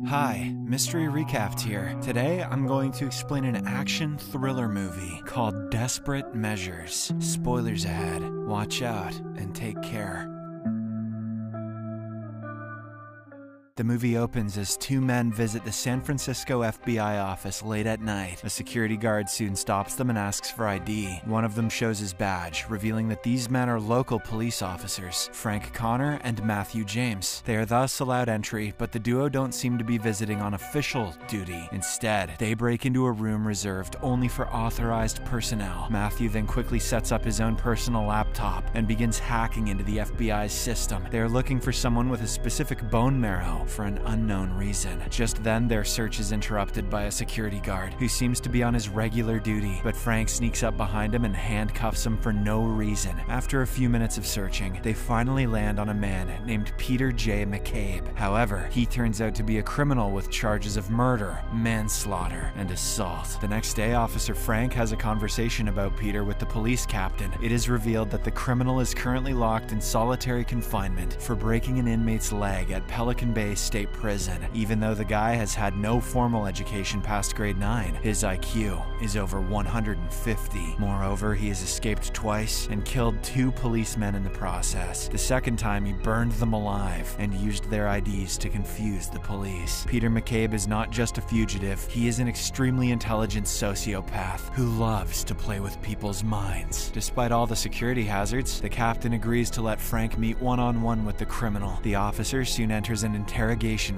Hi, Mystery Recapped here. Today I'm going to explain an action thriller movie called Desperate Measures. Spoilers ahead. Watch out and take care. The movie opens as two men visit the San Francisco FBI office late at night. A security guard soon stops them and asks for ID. One of them shows his badge, revealing that these men are local police officers, Frank Connor and Matthew James. They are thus allowed entry, but the duo don't seem to be visiting on official duty. Instead, they break into a room reserved only for authorized personnel. Matthew then quickly sets up his own personal laptop and begins hacking into the FBI's system. They are looking for someone with a specific bone marrow for an unknown reason. Just then, their search is interrupted by a security guard who seems to be on his regular duty, but Frank sneaks up behind him and handcuffs him for no reason. After a few minutes of searching, they finally land on a man named Peter J. McCabe. However, he turns out to be a criminal with charges of murder, manslaughter, and assault. The next day, Officer Frank has a conversation about Peter with the police captain. It is revealed that the criminal is currently locked in solitary confinement for breaking an inmate's leg at Pelican Bay State Prison. Even though the guy has had no formal education past grade 9, his IQ is over 150. Moreover, he has escaped twice and killed 2 policemen in the process. The second time, he burned them alive and used their IDs to confuse the police. Peter McCabe is not just a fugitive, he is an extremely intelligent sociopath who loves to play with people's minds. Despite all the security hazards, the captain agrees to let Frank meet one-on-one with the criminal. The officer soon enters an interrogation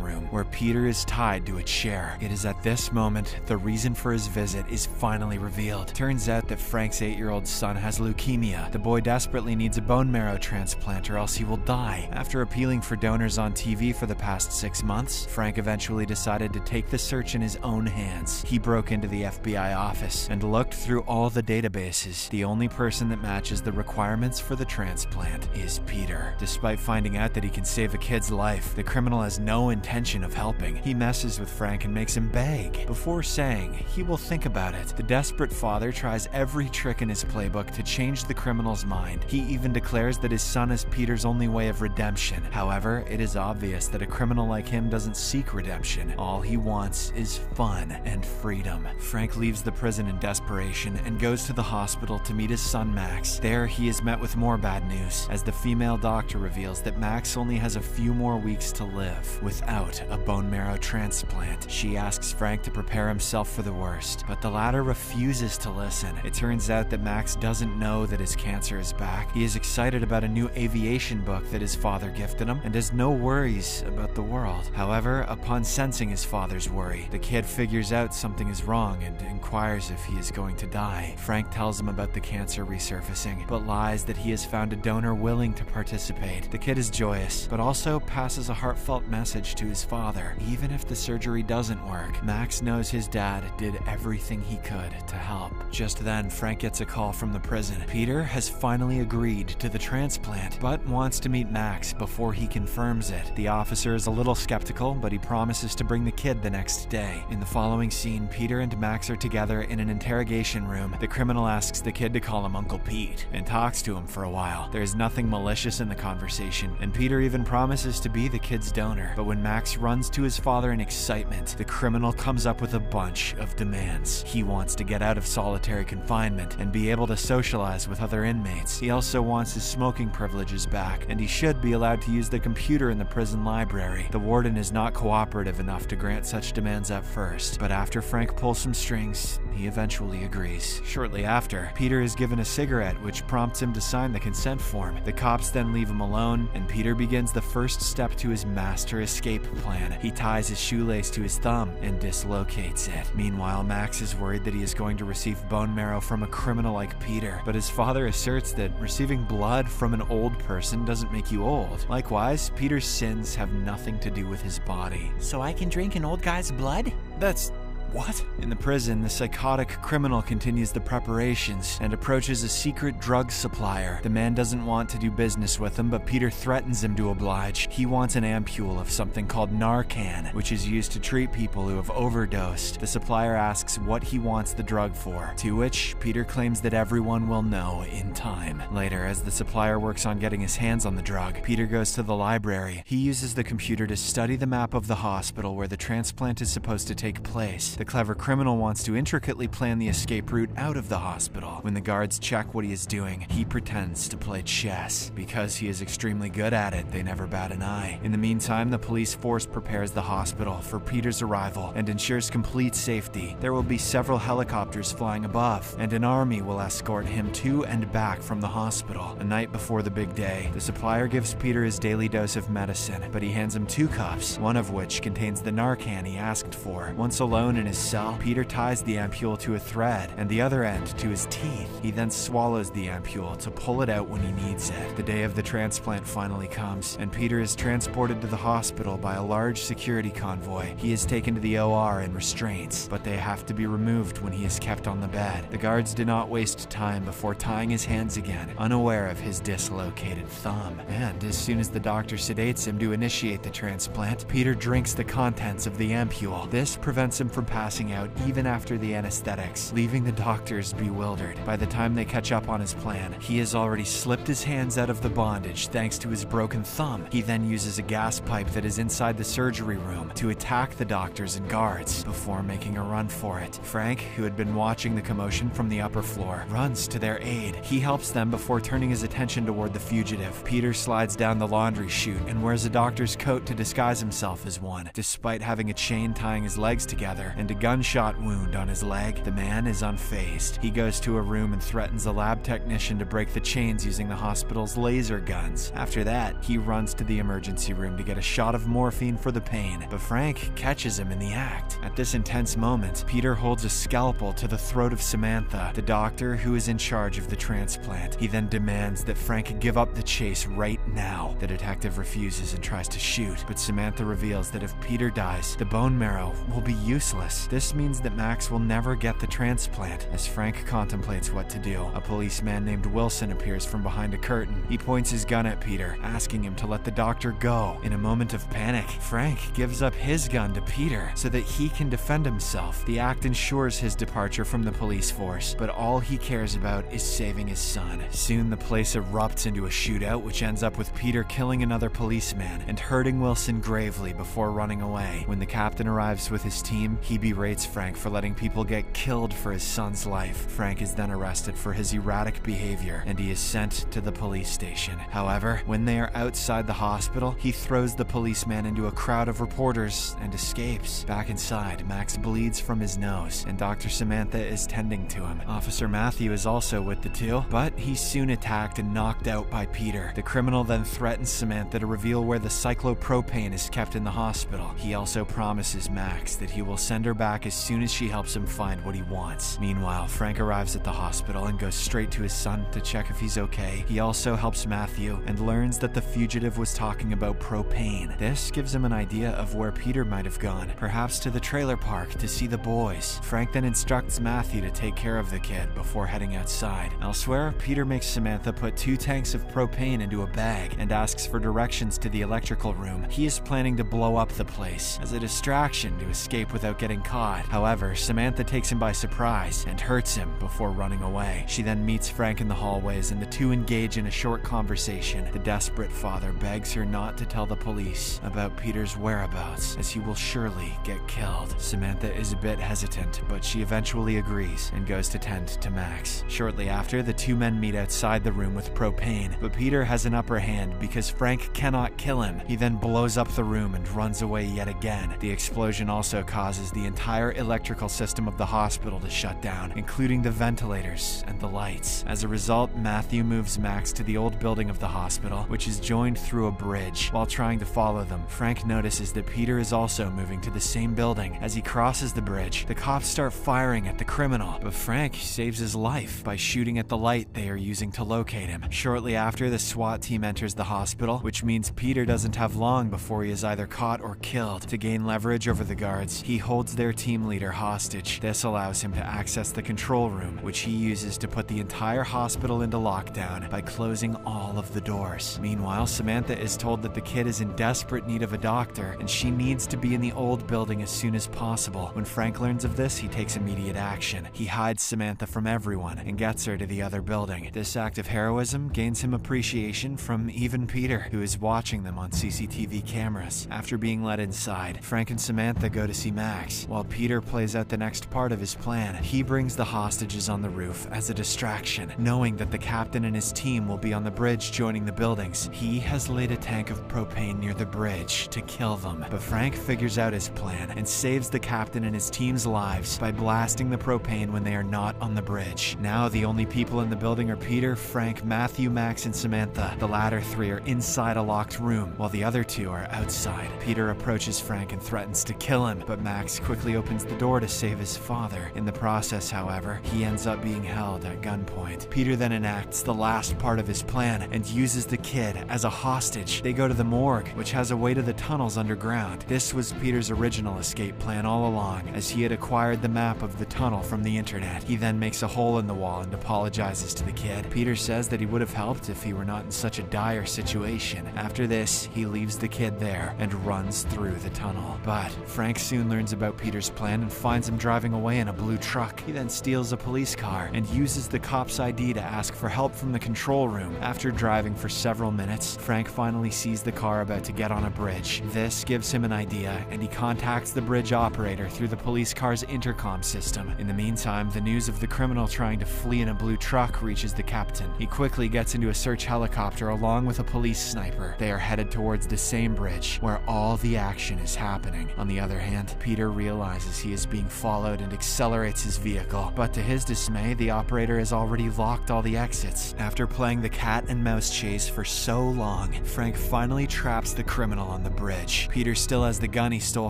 room where Peter is tied to a chair. It is at this moment the reason for his visit is finally revealed. Turns out that Frank's 8-year-old son has leukemia. The boy desperately needs a bone marrow transplant or else he will die. After appealing for donors on TV for the past 6 months, Frank eventually decided to take the search in his own hands. He broke into the FBI office and looked through all the databases. The only person that matches the requirements for the transplant is Peter. Despite finding out that he can save a kid's life, the criminal has no intention of helping. He messes with Frank and makes him beg, before saying he will think about it. The desperate father tries every trick in his playbook to change the criminal's mind. He even declares that his son is Peter's only way of redemption. However, it is obvious that a criminal like him doesn't seek redemption. All he wants is fun and freedom. Frank leaves the prison in desperation and goes to the hospital to meet his son Max. There, he is met with more bad news, as the female doctor reveals that Max only has a few more weeks to live without a bone marrow transplant. She asks Frank to prepare himself for the worst, but the latter refuses to listen. It turns out that Max doesn't know that his cancer is back. He is excited about a new aviation book that his father gifted him and has no worries about the world. However, upon sensing his father's worry, the kid figures out something is wrong and inquires if he is going to die. Frank tells him about the cancer resurfacing, but lies that he has found a donor willing to participate. The kid is joyous, but also passes a heartfelt message to his father. Even if the surgery doesn't work, Max knows his dad did everything he could to help. Just then, Frank gets a call from the prison. Peter has finally agreed to the transplant, but wants to meet Max before he confirms it. The officer is a little skeptical, but he promises to bring the kid the next day. In the following scene, Peter and Max are together in an interrogation room. The criminal asks the kid to call him Uncle Pete and talks to him for a while. There is nothing malicious in the conversation, and Peter even promises to be the kid's donor. But when Max runs to his father in excitement, the criminal comes up with a bunch of demands. He wants to get out of solitary confinement and be able to socialize with other inmates. He also wants his smoking privileges back, and he should be allowed to use the computer in the prison library. The warden is not cooperative enough to grant such demands at first, but after Frank pulls some strings, he eventually agrees. Shortly after, Peter is given a cigarette, which prompts him to sign the consent form. The cops then leave him alone, and Peter begins the first step to his master escape plan. He ties his shoelace to his thumb and dislocates it. Meanwhile, Max is worried that he is going to receive bone marrow from a criminal like Peter, but his father asserts that receiving blood from an old person doesn't make you old. Likewise, Peter's sins have nothing to do with his body. So I can drink an old guy's blood? That's What? In the prison, the psychotic criminal continues the preparations and approaches a secret drug supplier. The man doesn't want to do business with him, but Peter threatens him to oblige. He wants an ampule of something called Narcan, which is used to treat people who have overdosed. The supplier asks what he wants the drug for, to which Peter claims that everyone will know in time. Later, as the supplier works on getting his hands on the drug, Peter goes to the library. He uses the computer to study the map of the hospital where the transplant is supposed to take place. The clever criminal wants to intricately plan the escape route out of the hospital. When the guards check what he is doing, he pretends to play chess. Because he is extremely good at it, they never bat an eye. In the meantime, the police force prepares the hospital for Peter's arrival and ensures complete safety. There will be several helicopters flying above, and an army will escort him to and back from the hospital. A night before the big day, the supplier gives Peter his daily dose of medicine, but he hands him 2 cups, one of which contains the Narcan he asked for. Once alone in his cell, Peter ties the ampule to a thread and the other end to his teeth. He then swallows the ampule to pull it out when he needs it. The day of the transplant finally comes, and Peter is transported to the hospital by a large security convoy. He is taken to the OR in restraints, but they have to be removed when he is kept on the bed. The guards do not waste time before tying his hands again, unaware of his dislocated thumb. And as soon as the doctor sedates him to initiate the transplant, Peter drinks the contents of the ampule. This prevents him from passing out even after the anesthetics, leaving the doctors bewildered. By the time they catch up on his plan, he has already slipped his hands out of the bondage thanks to his broken thumb. He then uses a gas pipe that is inside the surgery room to attack the doctors and guards before making a run for it. Frank, who had been watching the commotion from the upper floor, runs to their aid. He helps them before turning his attention toward the fugitive. Peter slides down the laundry chute and wears a doctor's coat to disguise himself as one. Despite having a chain tying his legs together and a gunshot wound on his leg, the man is unfazed. He goes to a room and threatens a lab technician to break the chains using the hospital's laser guns. After that, he runs to the emergency room to get a shot of morphine for the pain, but Frank catches him in the act. At this intense moment, Peter holds a scalpel to the throat of Samantha, the doctor who is in charge of the transplant. He then demands that Frank give up the chase right now. The detective refuses and tries to shoot, but Samantha reveals that if Peter dies, the bone marrow will be useless. This means that Max will never get the transplant. As Frank contemplates what to do, a policeman named Wilson appears from behind a curtain. He points his gun at Peter, asking him to let the doctor go. In a moment of panic, Frank gives up his gun to Peter so that he can defend himself. The act ensures his departure from the police force, but all he cares about is saving his son. Soon the place erupts into a shootout, which ends up with Peter killing another policeman and hurting Wilson gravely before running away. When the captain arrives with his team, he berates Frank for letting people get killed for his son's life. Frank is then arrested for his erratic behavior, and he is sent to the police station. However, when they are outside the hospital, he throws the policeman into a crowd of reporters and escapes. Back inside, Max bleeds from his nose, and Dr. Samantha is tending to him. Officer Matthew is also with the two, but he's soon attacked and knocked out by Peter. The criminal then threatens Samantha to reveal where the cyclopropane is kept in the hospital. He also promises Max that he will send her back as soon as she helps him find what he wants. Meanwhile, Frank arrives at the hospital and goes straight to his son to check if he's okay. He also helps Matthew and learns that the fugitive was talking about propane. This gives him an idea of where Peter might have gone, perhaps to the trailer park to see the boys. Frank then instructs Matthew to take care of the kid before heading outside. Elsewhere, Peter makes Samantha put 2 tanks of propane into a bag and asks for directions to the electrical room. He is planning to blow up the place as a distraction to escape without getting caught. However, Samantha takes him by surprise and hurts him before running away. She then meets Frank in the hallways and the two engage in a short conversation. The desperate father begs her not to tell the police about Peter's whereabouts, as he will surely get killed. Samantha is a bit hesitant, but she eventually agrees and goes to tend to Max. Shortly after, the two men meet outside the room with propane, but Peter has an upper hand because Frank cannot kill him. He then blows up the room and runs away yet again. The explosion also causes the entire electrical system of the hospital to shut down, including the ventilators and the lights. As a result, Matthew moves Max to the old building of the hospital, which is joined through a bridge. While trying to follow them, Frank notices that Peter is also moving to the same building. As he crosses the bridge, the cops start firing at the criminal, but Frank saves his life by shooting at the light they are using to locate him. Shortly after, the SWAT team enters the hospital, which means Peter doesn't have long before he is either caught or killed. To gain leverage over the guards, he holds their team leader hostage. This allows him to access the control room, which he uses to put the entire hospital into lockdown by closing all of the doors. Meanwhile, Samantha is told that the kid is in desperate need of a doctor, and she needs to be in the old building as soon as possible. When Frank learns of this, he takes immediate action. He hides Samantha from everyone and gets her to the other building. This act of heroism gains him appreciation from even Peter, who is watching them on CCTV cameras. After being let inside, Frank and Samantha go to see Max, while Peter plays out the next part of his plan. He brings the hostages on the roof as a distraction, knowing that the captain and his team will be on the bridge joining the buildings. He has laid a tank of propane near the bridge to kill them, but Frank figures out his plan and saves the captain and his team's lives by blasting the propane when they are not on the bridge. Now the only people in the building are Peter, Frank, Matthew, Max, and Samantha. The latter three are inside a locked room, while the other two are outside. Peter approaches Frank and threatens to kill him, but Max quickly opens the door to save his father. In the process, however, he ends up being held at gunpoint. Peter then enacts the last part of his plan and uses the kid as a hostage. They go to the morgue, which has a way to the tunnels underground. This was Peter's original escape plan all along, as he had acquired the map of the tunnel from the internet. He then makes a hole in the wall and apologizes to the kid. Peter says that he would have helped if he were not in such a dire situation. After this, he leaves the kid there and runs through the tunnel. But Frank soon learns about Peter's plan and finds him driving away in a blue truck. He then steals a police car and uses the cop's ID to ask for help from the control room. After driving for several minutes, Frank finally sees the car about to get on a bridge. This gives him an idea, and he contacts the bridge operator through the police car's intercom system. In the meantime, the news of the criminal trying to flee in a blue truck reaches the captain. He quickly gets into a search helicopter along with a police sniper. They are headed towards the same bridge where all the action is happening. On the other hand, Peter realizes he is being followed and accelerates his vehicle, but to his dismay, the operator has already locked all the exits. After playing the cat and mouse chase for so long, Frank finally traps the criminal on the bridge. Peter still has the gun he stole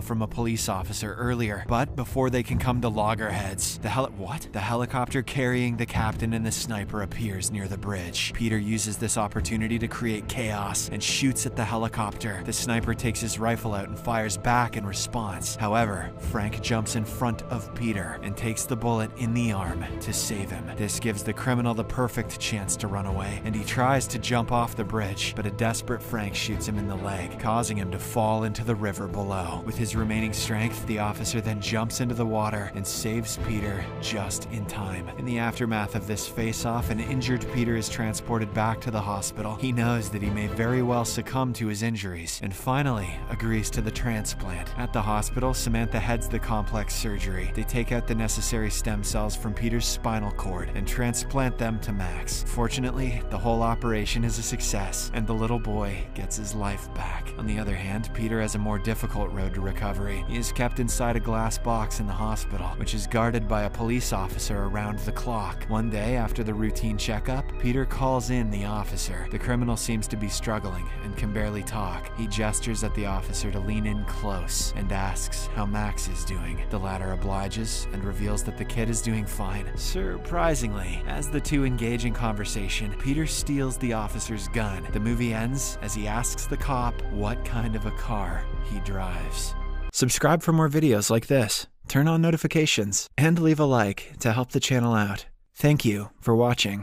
from a police officer earlier, but before they can come to loggerheads, the helicopter carrying the captain and the sniper appears near the bridge. Peter uses this opportunity to create chaos and shoots at the helicopter. The sniper takes his rifle out and fires back in response. However, Frank jumps in front of Peter and takes the bullet in the arm to save him. This gives the criminal the perfect chance to run away, and he tries to jump off the bridge, but a desperate Frank shoots him in the leg, causing him to fall into the river below. With his remaining strength, the officer then jumps into the water and saves Peter just in time. In the aftermath of this face-off, an injured Peter is transported back to the hospital. He knows that he may very well succumb to his injuries, and finally agrees to the transplant. At the hospital, Samantha heads the complex surgery. They take out the necessary stem cells from Peter's spinal cord and transplant them to Max. Fortunately, the whole operation is a success, and the little boy gets his life back. On the other hand, Peter has a more difficult road to recovery. He is kept inside a glass box in the hospital, which is guarded by a police officer around the clock. One day, after the routine checkup, Peter calls in the officer. The criminal seems to be struggling and can barely talk. He gestures at the officer to lean in close and asks how Max is doing. The latter obliges and reveals that the kid is doing fine. Surprisingly, as the two engage in conversation, Peter steals the officer's gun. The movie ends as he asks the cop what kind of a car he drives. Subscribe for more videos like this, turn on notifications, and leave a like to help the channel out. Thank you for watching.